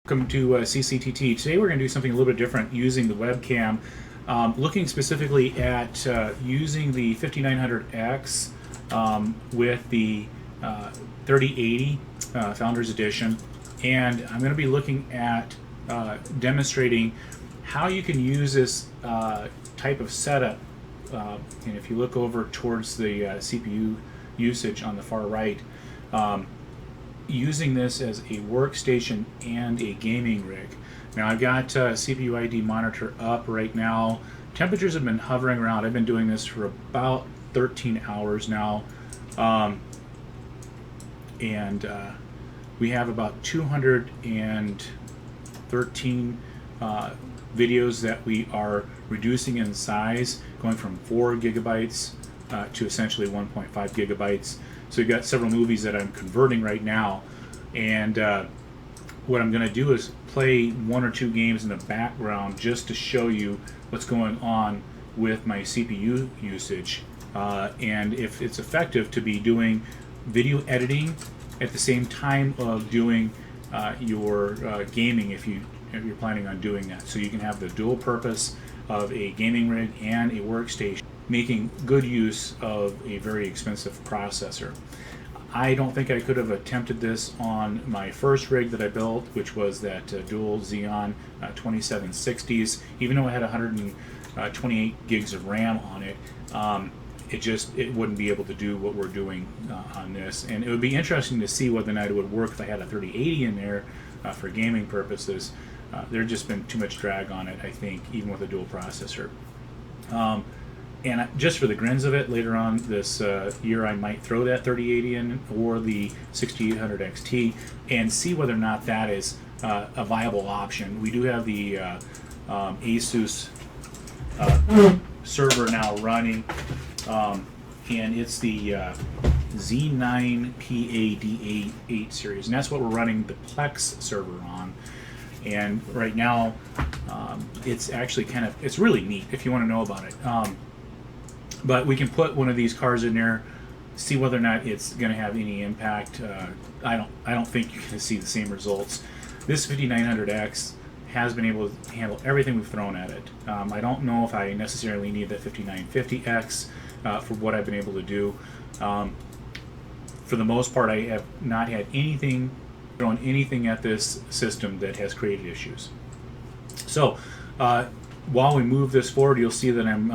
Welcome to CCTT. Today we're going to do something a little bit different using the webcam, looking specifically at using the 5900X with the 3080 Founders Edition, and I'm going to be looking at demonstrating how you can use this type of setup. And if you look over towards the CPU usage on the far right, using this as a workstation and a gaming rig. Now I've got CPUid Monitor up right now. Temperatures have been hovering around. I've been doing this for about 13 hours now. We have about 213 videos that we are reducing in size, going from 4 gigabytes to essentially 1.5 gigabytes. So we've got several movies that I'm converting right now, and what I'm going to do is play 1 or 2 games in the background just to show you what's going on with my CPU usage, and if it's effective to be doing video editing at the same time of doing your gaming, if you're planning on doing that. So you can have the dual purpose of a gaming rig and a workstation, making good use of a very expensive processor. I don't think I could have attempted this on my first rig that I built, which was that dual Xeon 2760s. Even though it had 128 gigs of RAM on it, it wouldn't be able to do what we're doing on this. And it would be interesting to see whether or not it would work if I had a 3080 in there for gaming purposes. There's just been too much drag on it, I think, even with a dual processor. And just for the grins of it, later on this year I might throw that 3080 in, or the 6800 XT, and see whether or not that is a viable option. We do have the ASUS server now running, and it's the Z9PAD8 series, and that's what we're running the Plex server on. And right now, it's actually it's really neat if you want to know about it. But we can put one of these cards in there, see whether or not it's going to have any impact. I don't think you're going to see the same results. This 5900X has been able to handle everything we've thrown at it. I don't know if I necessarily need that 5950X for what I've been able to do. For the most part, I have not had thrown anything at this system that has created issues. So while we move this forward, you'll see that I'm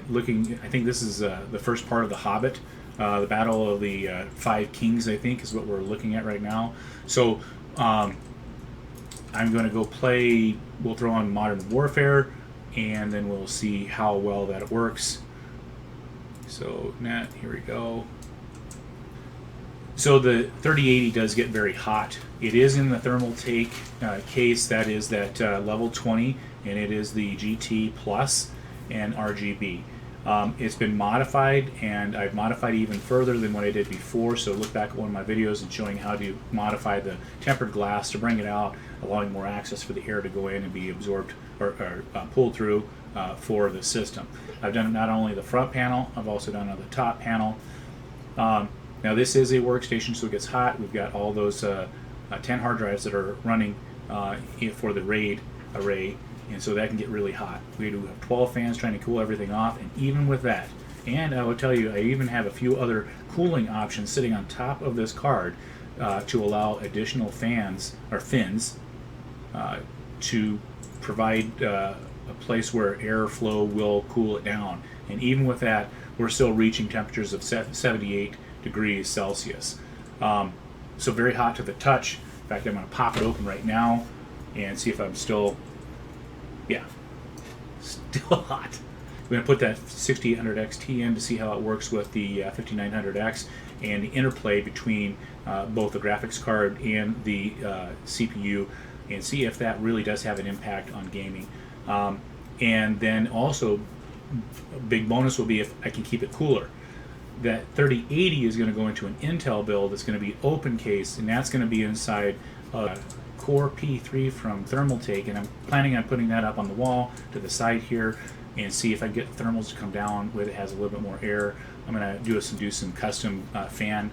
looking. I think this is the first part of The Hobbit, the Battle of the Five Kings, I think, is what we're looking at right now. So I'm going to go play. We'll throw on Modern Warfare, and then we'll see how well that works. So here we go. So the 3080 does get very hot. It is in the thermal take case, that is that level 20, and it is the GT Plus and RGB. It's been modified, and I've modified even further than what I did before. So look back at one of my videos and showing how to modify the tempered glass to bring it out, allowing more access for the air to go in and be absorbed or pulled through for the system. I've done not only the front panel, I've also done on the top panel. Now this is a workstation, so it gets hot. We've got all those 10 hard drives that are running for the RAID array, and so that can get really hot. We do have 12 fans trying to cool everything off, and even with that, and I will tell you, I even have a few other cooling options sitting on top of this card to allow additional fans, or fins, to provide a place where airflow will cool it down. And even with that, we're still reaching temperatures of 78 degrees Celsius. So very hot to the touch. In fact, I'm going to pop it open right now and see if I'm still hot. We're going to put that 6800 XT in to see how it works with the 5900X and the interplay between both the graphics card and the CPU, and see if that really does have an impact on gaming. And then also, a big bonus will be if I can keep it cooler. That 3080 is going to go into an Intel build that's going to be open case, and that's going to be inside a Core P3 from Thermaltake, and I'm planning on putting that up on the wall to the side here and see if I get the thermals to come down where it has a little bit more air. I'm going to do some custom fan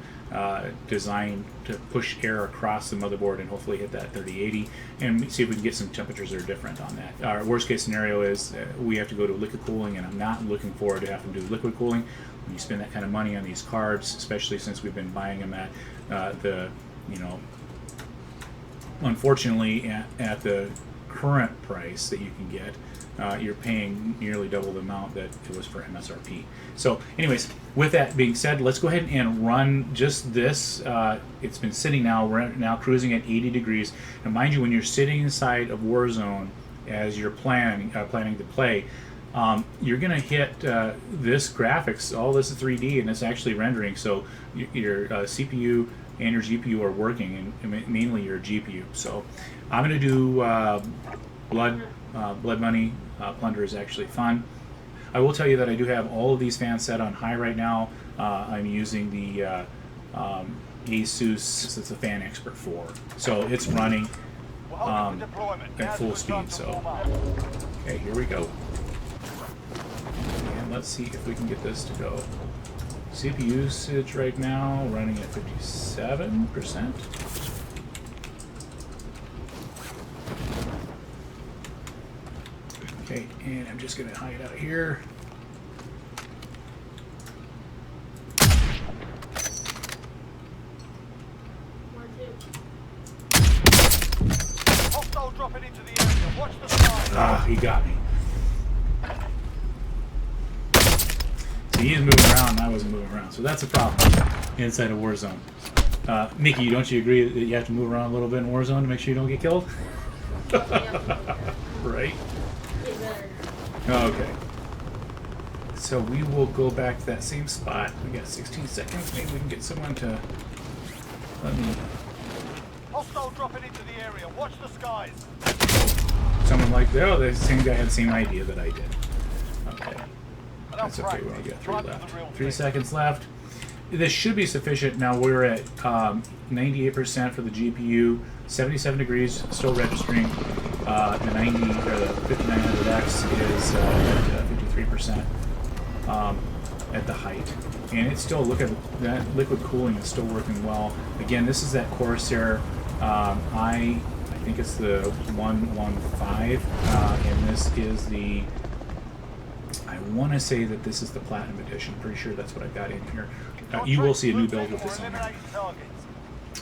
designed to push air across the motherboard and hopefully hit that 3080 and see if we can get some temperatures that are different on that. Our worst case scenario is we have to go to liquid cooling, and I'm not looking forward to having to do liquid cooling. When you spend that kind of money on these cards, especially since we've been buying them at unfortunately at the current price that you can get, you're paying nearly double the amount that it was for MSRP. So anyways, with that being said, let's go ahead and run just this. It's been sitting now, we're now cruising at 80 degrees. Now mind you, when you're sitting inside of Warzone as you're planning to play, you're going to hit this graphics. All this is 3D and it's actually rendering, so your CPU and your GPU are working, and mainly your GPU. So I'm going to do Blood Money. Plunder is actually fun. I will tell you that I do have all of these fans set on high right now. I'm using the ASUS, it's a Fan Expert 4. So it's running at full speed. So, okay, here we go. And let's see if we can get this to go. CPU usage right now running at 57%. Okay, and I'm just going to hide out here. Hostile dropping into the area. Watch the sky. Ah, he got me. See, he's moving around and I wasn't moving around, so that's a problem inside of Warzone. Nikki, don't you agree that you have to move around a little bit in Warzone to make sure you don't get killed? Right? Okay. So we will go back to that same spot. We got 16 seconds. Maybe we can get someone to let me. Hostile dropping into the area. Watch the skies. Someone like that. Oh, the same guy had the same idea that I did. Okay. That's okay. We only got 3 left. 3 seconds left. This should be sufficient. Now we're at 98% for the GPU, 77 degrees, still registering. The 5900X is at 53% at the height, and it's still, look at that, liquid cooling is still working well. Again, this is that Corsair. I think it's the 115, and this is the. I want to say that this is the Platinum Edition. Pretty sure that's what I got in here. You will see a new build with this on there.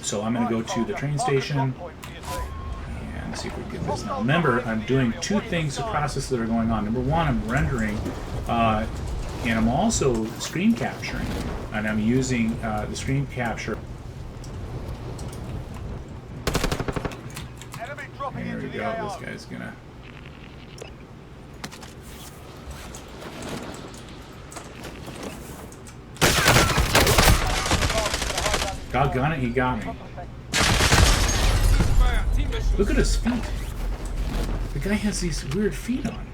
So I'm going to go to the train station and see if we can get this. Now remember, I'm doing 2 things, the process that are going on. Number 1, I'm rendering, and I'm also screen capturing, and I'm using the screen capture. There we go. This guy's gonna. Doggone it, he got me. Look at his feet. The guy has these weird feet on.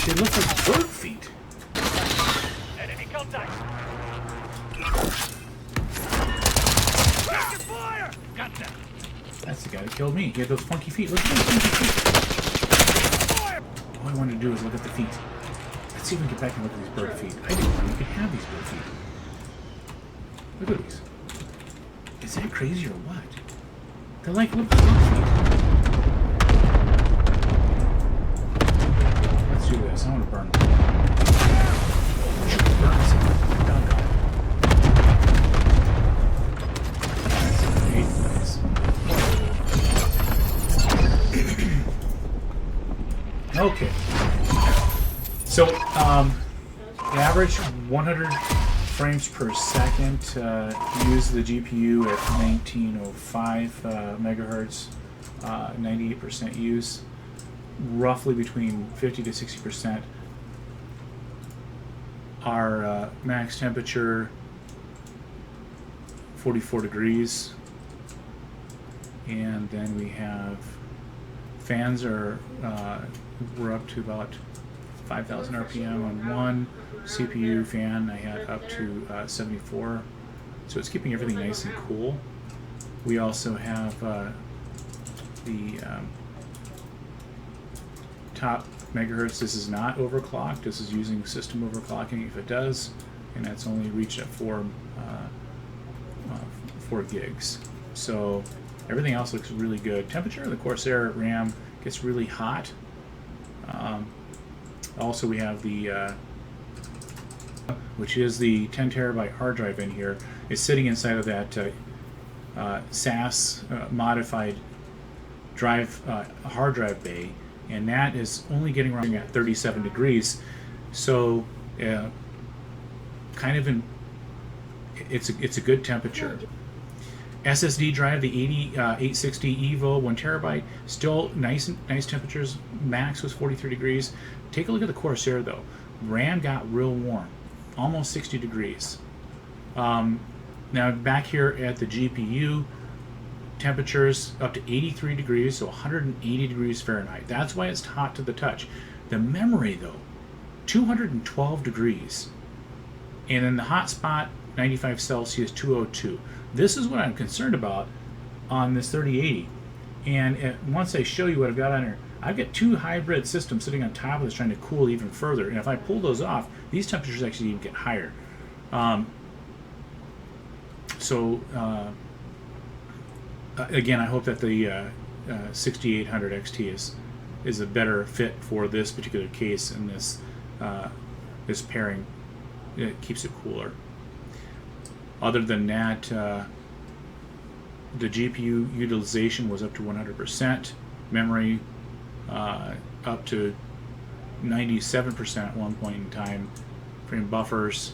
They look like bird feet. Enemy contact. Got that. That's the guy that killed me. He had those funky feet. Look at those funky feet. All I wanted to do is look at the feet. Let's see if we can get back and look at these bird feet. I didn't know you could have these bird feet. Look at these. Is that crazy or what? They're like little bird feet. Let's do this. I want to burn them. We should burn some. Doggone it. That's great. Okay. So, average 100 frames per second. Use the GPU at 1905 megahertz, 98% use, roughly between 50 to 60%. Our max temperature 44 degrees, and then we have fans are we're up to about 5,000 RPM on one CPU fan. I had up to 74, so it's keeping everything nice and cool. We also have the top megahertz. This is not overclocked. This is using system overclocking if it does, and that's only reached at 4 4 gigs. So everything else looks really good. Temperature of the Corsair RAM gets really hot. Also, we have the which is the 10 terabyte hard drive in here. It's sitting inside of that SAS modified drive hard drive bay, and that is only getting running at 37 degrees. So kind of it's a good temperature. SSD drive, the 860 EVO 1 terabyte, still nice temperatures. Max was 43 degrees. Take a look at the Corsair though. RAM got real warm, almost 60 degrees. Now back here at the GPU, temperatures up to 83 degrees, so 180 degrees Fahrenheit. That's why it's hot to the touch. The memory though, 212 degrees. And in the hot spot, 95 Celsius, 202. This is what I'm concerned about on this 3080. And once I show you what I've got on here, I've got 2 hybrid systems sitting on top of this trying to cool even further. And if I pull those off, these temperatures actually even get higher. Again, I hope that the 6800 XT is a better fit for this particular case and this this pairing. It keeps it cooler. Other than that, the GPU utilization was up to 100%. Memory up to 97% at one point in time. Frame buffers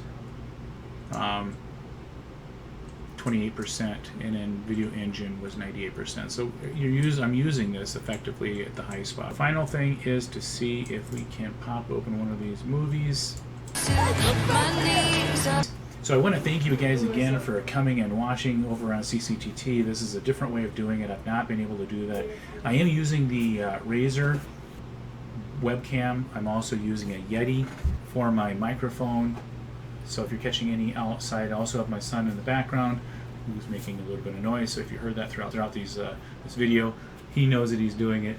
28%, and then video engine was 98%. So I'm using this effectively at the high spot. Final thing is to see if we can pop open one of these movies. So I want to thank you guys again for coming and watching over on CCTT. This is a different way of doing it. I've not been able to do that. I am using the Razer webcam. I'm also using a Yeti for my microphone. So if you're catching any outside, I also have my son in the background who's making a little bit of noise. So if you heard that throughout this video, he knows that he's doing it.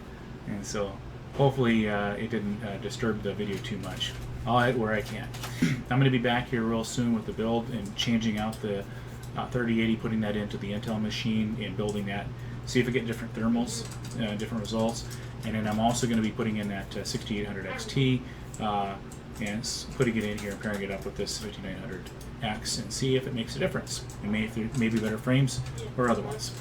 And so hopefully it didn't disturb the video too much. I'll edit where I can. I'm going to be back here real soon with the build and changing out the 3080, putting that into the Intel machine and building that. See if we get different thermals, different results. And then I'm also going to be putting in that 6800 XT and putting it in here and pairing it up with this 5900X and see if it makes a difference. And maybe better frames or otherwise.